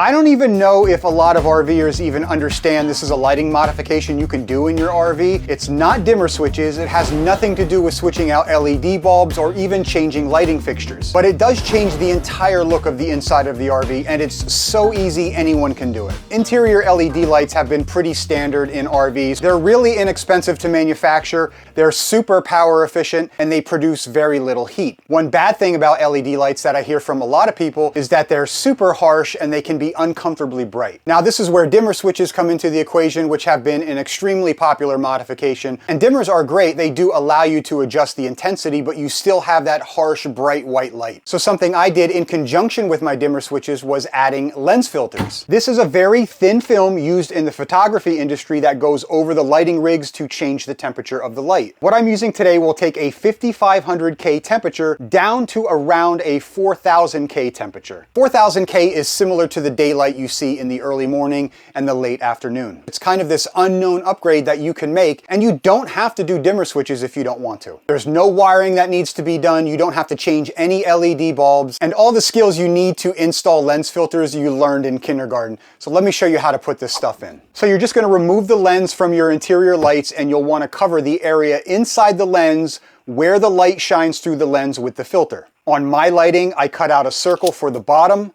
I don't even know if a lot of RVers even understand this is a lighting modification you can do in your RV. It's not dimmer switches. It has nothing to do with switching out LED bulbs or even changing lighting fixtures. But it does change the entire look of the inside of the RV, and it's so easy, anyone can do it. Interior LED lights have been pretty standard in RVs. They're really inexpensive to manufacture, they're super power efficient, and they produce very little heat. One bad thing about LED lights that I hear from a lot of people is that they're super harsh and they can be uncomfortably bright. Now this is where dimmer switches come into the equation, which have been an extremely popular modification. And dimmers are great, they do allow you to adjust the intensity, but you still have that harsh, bright white light. So something I did in conjunction with my dimmer switches was adding lens filters. This is a very thin film used in the photography industry that goes over the lighting rigs to change the temperature of the light. What I'm using today will take a 5500K temperature down to around a 4000K temperature. 4000K is similar to the daylight you see in the early morning and the late afternoon. It's kind of this unknown upgrade that you can make, and you don't have to do dimmer switches if you don't want to. There's no wiring that needs to be done, you don't have to change any LED bulbs, and all the skills you need to install lens filters you learned in kindergarten. So let me show you how to put this stuff in. So you're just going to remove the lens from your interior lights, and you'll want to cover the area inside the lens where the light shines through the lens with the filter. On my lighting, I cut out a circle for the bottom,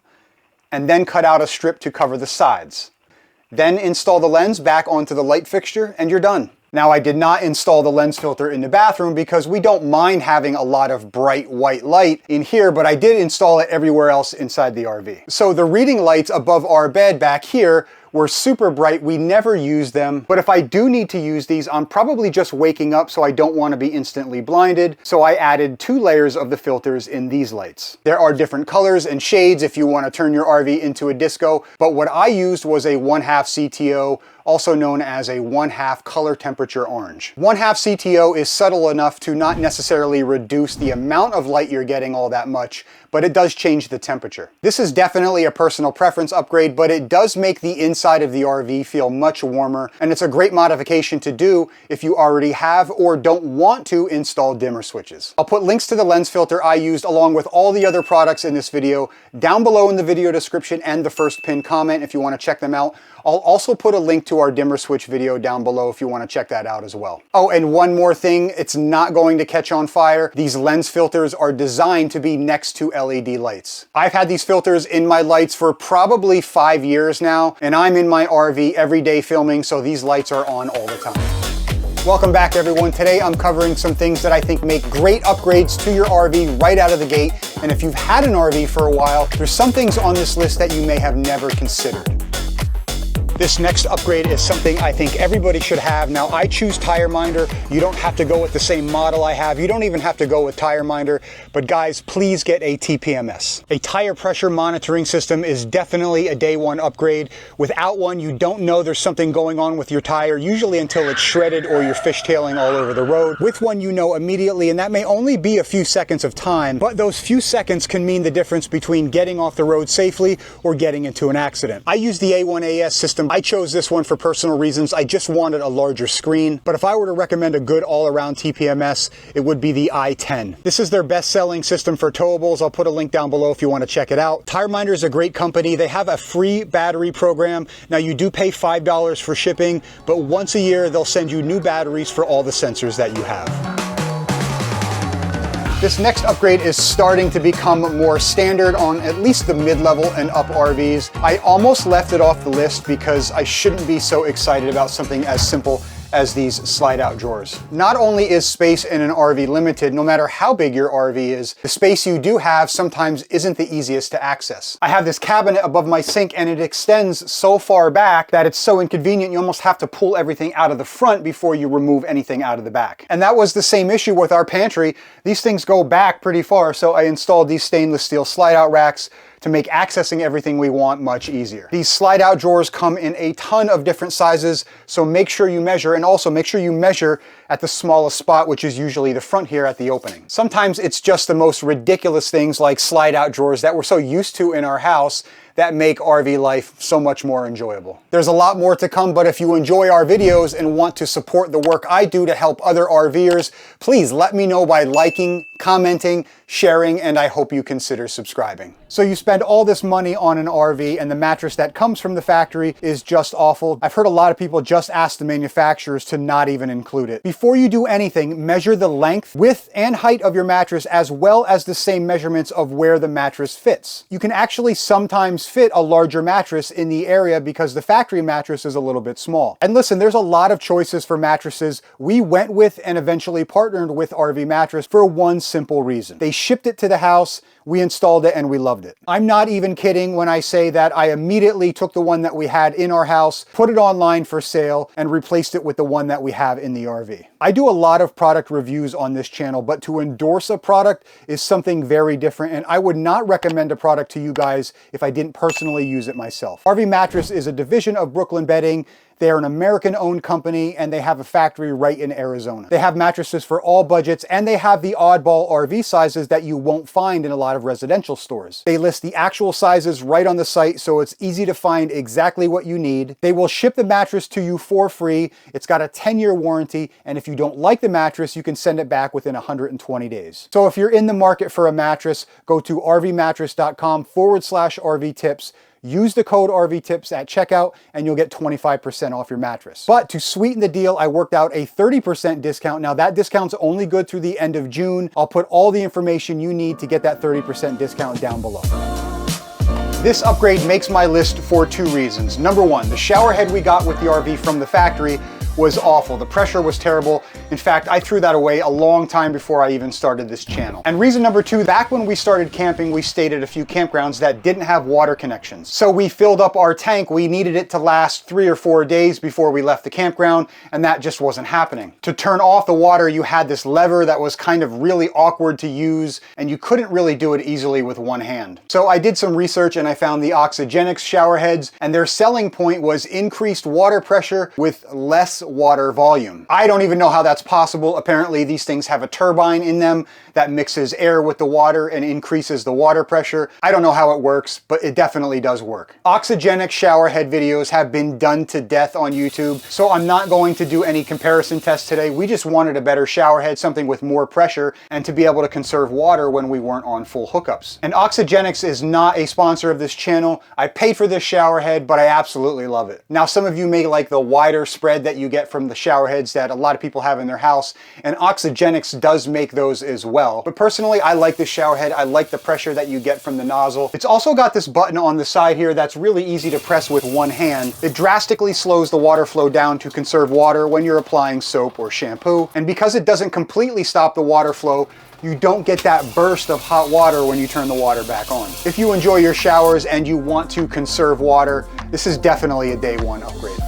and then cut out a strip to cover the sides. Then install the lens back onto the light fixture, and you're done. Now, I did not install the lens filter in the bathroom because we don't mind having a lot of bright white light in here, but I did install it everywhere else inside the RV. So the reading lights above our bed back here were super bright. We never use them, but if I do need to use these, I'm probably just waking up, so I don't want to be instantly blinded. So I added 2 layers of the filters in these lights. There are different colors and shades if you want to turn your RV into a disco, but what I used was a 1/2 CTO, also known as a 1/2 color temperature orange. 1/2 CTO is subtle enough to not necessarily reduce the amount of light you're getting all that much, but it does change the temperature. This is definitely a personal preference upgrade, but it does make the inside of the RV feel much warmer, and it's a great modification to do if you already have or don't want to install dimmer switches. I'll put links to the lens filter I used along with all the other products in this video down below in the video description and the first pinned comment if you want to check them out. I'll also put a link to our dimmer switch video down below if you want to check that out as well. Oh, and one more thing, it's not going to catch on fire. These lens filters are designed to be next to LED lights. I've had these filters in my lights for probably 5 years now, and I'm in my RV every day filming, so these lights are on all the time. Welcome back, everyone. Today I'm covering some things that I think make great upgrades to your RV right out of the gate. And if you've had an RV for a while, there's some things on this list that you may have never considered. This next upgrade is something I think everybody should have. Now, I choose Tire Minder. You don't have to go with the same model I have. You don't even have to go with Tire Minder. But guys, please get a TPMS. A tire pressure monitoring system is definitely a day one upgrade. Without one, you don't know there's something going on with your tire, usually until it's shredded or you're fishtailing all over the road. With one, you know immediately, and that may only be a few seconds of time, but those few seconds can mean the difference between getting off the road safely or getting into an accident. I use the A1AS system. I chose this one for personal reasons. I just wanted a larger screen, but if I were to recommend a good all-around TPMS, it would be the i10. This is their best-selling system for towables. I'll put a link down below if you want to check it out. Tire Minder is a great company. They have a free battery program. Now, you do pay $5 for shipping, but once a year, they'll send you new batteries for all the sensors that you have. This next upgrade is starting to become more standard on at least the mid-level and up RVs. I almost left it off the list because I shouldn't be so excited about something as simple as these slide-out drawers. Not only is space in an RV limited, no matter how big your RV is, the space you do have sometimes isn't the easiest to access. I have this cabinet above my sink and it extends so far back that it's so inconvenient you almost have to pull everything out of the front before you remove anything out of the back. And that was the same issue with our pantry. These things go back pretty far, so I installed these stainless steel slide-out racks to make accessing everything we want much easier. These slide-out drawers come in a ton of different sizes, so make sure you measure, and also make sure you measure at the smallest spot, which is usually the front here at the opening. Sometimes it's just the most ridiculous things like slide-out drawers that we're so used to in our house that make RV life so much more enjoyable. There's a lot more to come, but if you enjoy our videos and want to support the work I do to help other RVers, please let me know by liking, commenting, sharing, and I hope you consider subscribing. So you spend all this money on an RV and the mattress that comes from the factory is just awful. I've heard a lot of people just ask the manufacturers to not even include it. Before you do anything, measure the length, width, and height of your mattress as well as the same measurements of where the mattress fits. You can actually sometimes fit a larger mattress in the area because the factory mattress is a little bit small. And listen, there's a lot of choices for mattresses. We went with and eventually partnered with RV Mattress for one simple reason. They shipped it to the house, we installed it, and we loved it. I'm not even kidding when I say that I immediately took the one that we had in our house, put it online for sale, and replaced it with the one that we have in the RV. I do a lot of product reviews on this channel, but to endorse a product is something very different, and I would not recommend a product to you guys if I didn't personally use it myself. RV Mattress is a division of Brooklyn Bedding. They are an American-owned company, and they have a factory right in Arizona. They have mattresses for all budgets, and they have the oddball RV sizes that you won't find in a lot of residential stores. They list the actual sizes right on the site, so it's easy to find exactly what you need. They will ship the mattress to you for free. It's got a 10-year warranty, and if you don't like the mattress, you can send it back within 120 days. So if you're in the market for a mattress, go to rvmattress.com/RV tips. Use the code RVTIPS at checkout and you'll get 25% off your mattress. But to sweeten the deal, I worked out a 30% discount. Now that discount's only good through the end of June. I'll put all the information you need to get that 30% discount down below. This upgrade makes my list for two reasons. Number one, the shower head we got with the RV from the factory was awful. The pressure was terrible. In fact, I threw that away a long time before I even started this channel. And reason number two, back when we started camping, we stayed at a few campgrounds that didn't have water connections. So we filled up our tank. We needed it to last 3 or 4 days before we left the campground, and that just wasn't happening. To turn off the water, you had this lever that was kind of really awkward to use, and you couldn't really do it easily with one hand. So I did some research and I found the Oxygenics shower heads, and their selling point was increased water pressure with less water volume. I don't even know how that's possible. Apparently these things have a turbine in them that mixes air with the water and increases the water pressure. I don't know how it works, but it definitely does work. Oxygenic shower head videos have been done to death on YouTube, so I'm not going to do any comparison tests today. We just wanted a better shower head, something with more pressure, and to be able to conserve water when we weren't on full hookups. And Oxygenics is not a sponsor of this channel. I paid for this shower head, but I absolutely love it. Now, some of you may like the wider spread that you get from the shower heads that a lot of people have in their house, and Oxygenics does make those as well. But personally, I like this shower head. I like the pressure that you get from the nozzle. It's also got this button on the side here that's really easy to press with one hand. It drastically slows the water flow down to conserve water when you're applying soap or shampoo. And because it doesn't completely stop the water flow, you don't get that burst of hot water when you turn the water back on. If you enjoy your showers and you want to conserve water, this is definitely a day one upgrade.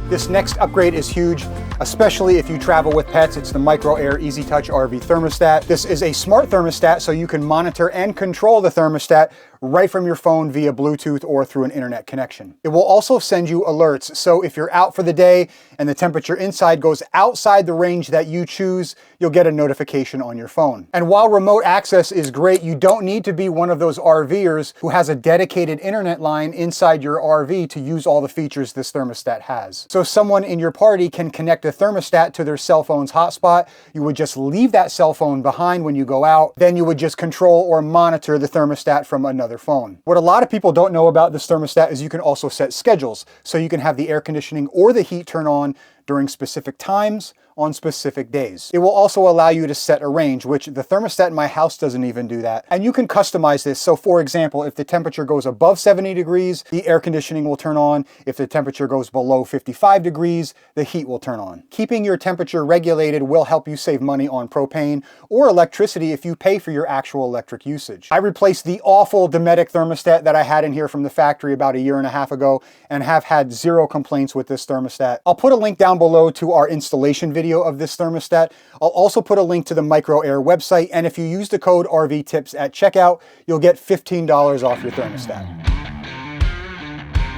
This next upgrade is huge, especially if you travel with pets. It's the Micro-Air Easy Touch RV thermostat. This is a smart thermostat, so you can monitor and control the thermostat right from your phone via Bluetooth or through an internet connection. It will also send you alerts, so if you're out for the day and the temperature inside goes outside the range that you choose, you'll get a notification on your phone. And while remote access is great, you don't need to be one of those RVers who has a dedicated internet line inside your RV to use all the features this thermostat has. So someone in your party can connect a thermostat to their cell phone's hotspot. You would just leave that cell phone behind when you go out. Then you would just control or monitor the thermostat from another phone. What a lot of people don't know about this thermostat is you can also set schedules. So you can have the air conditioning or the heat turn on during specific times on specific days. It will also allow you to set a range, which the thermostat in my house doesn't even do that. And you can customize this. So for example, if the temperature goes above 70 degrees, the air conditioning will turn on. If the temperature goes below 55 degrees, the heat will turn on. Keeping your temperature regulated will help you save money on propane or electricity if you pay for your actual electric usage. I replaced the awful Dometic thermostat that I had in here from the factory about 1.5 years ago and have had 0 complaints with this thermostat. I'll put a link down below to our installation video of this thermostat. I'll also put a link to the Micro-Air website, and if you use the code RVTIPS at checkout, you'll get $15 off your thermostat.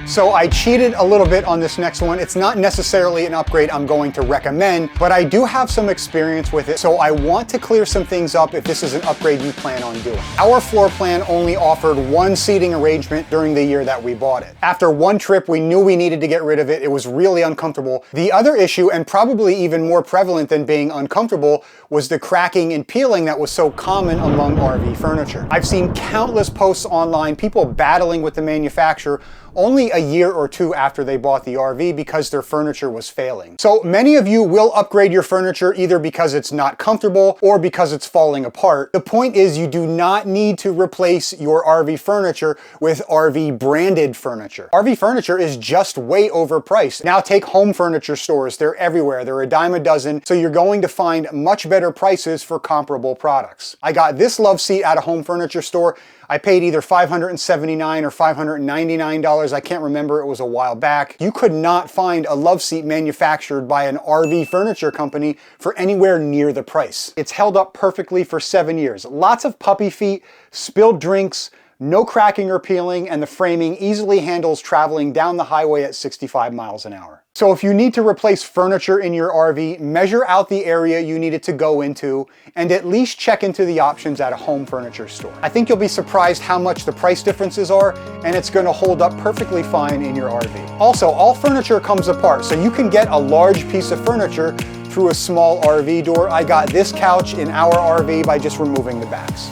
So I cheated a little bit on this next one. It's not necessarily an upgrade I'm going to recommend, but I do have some experience with it, so I want to clear some things up if this is an upgrade you plan on doing. Our floor plan only offered one seating arrangement during the year that we bought it. After one trip, we knew we needed to get rid of it. It was really uncomfortable. The other issue, and probably even more prevalent than being uncomfortable, was the cracking and peeling that was so common among RV furniture. I've seen countless posts online, people battling with the manufacturer only a year or two after they bought the RV because their furniture was failing. So many of you will upgrade your furniture either because it's not comfortable or because it's falling apart. The point is, you do not need to replace your RV furniture with RV branded furniture. RV furniture is just way overpriced. Now take home furniture stores, they're everywhere. They're a dime a dozen, so you're going to find much better prices for comparable products. I got this love seat at a home furniture store. I paid either $579 or $599. I can't remember, it was a while back. You could not find a love seat manufactured by an RV furniture company for anywhere near the price. It's held up perfectly for 7 years. Lots of puppy feet, spilled drinks, no cracking or peeling, and the framing easily handles traveling down the highway at 65 miles an hour. So if you need to replace furniture in your RV, measure out the area you need it to go into, and at least check into the options at a home furniture store. I think you'll be surprised how much the price differences are, and it's going to hold up perfectly fine in your RV. Also, all furniture comes apart, so you can get a large piece of furniture through a small RV door. I got this couch in our RV by just removing the backs.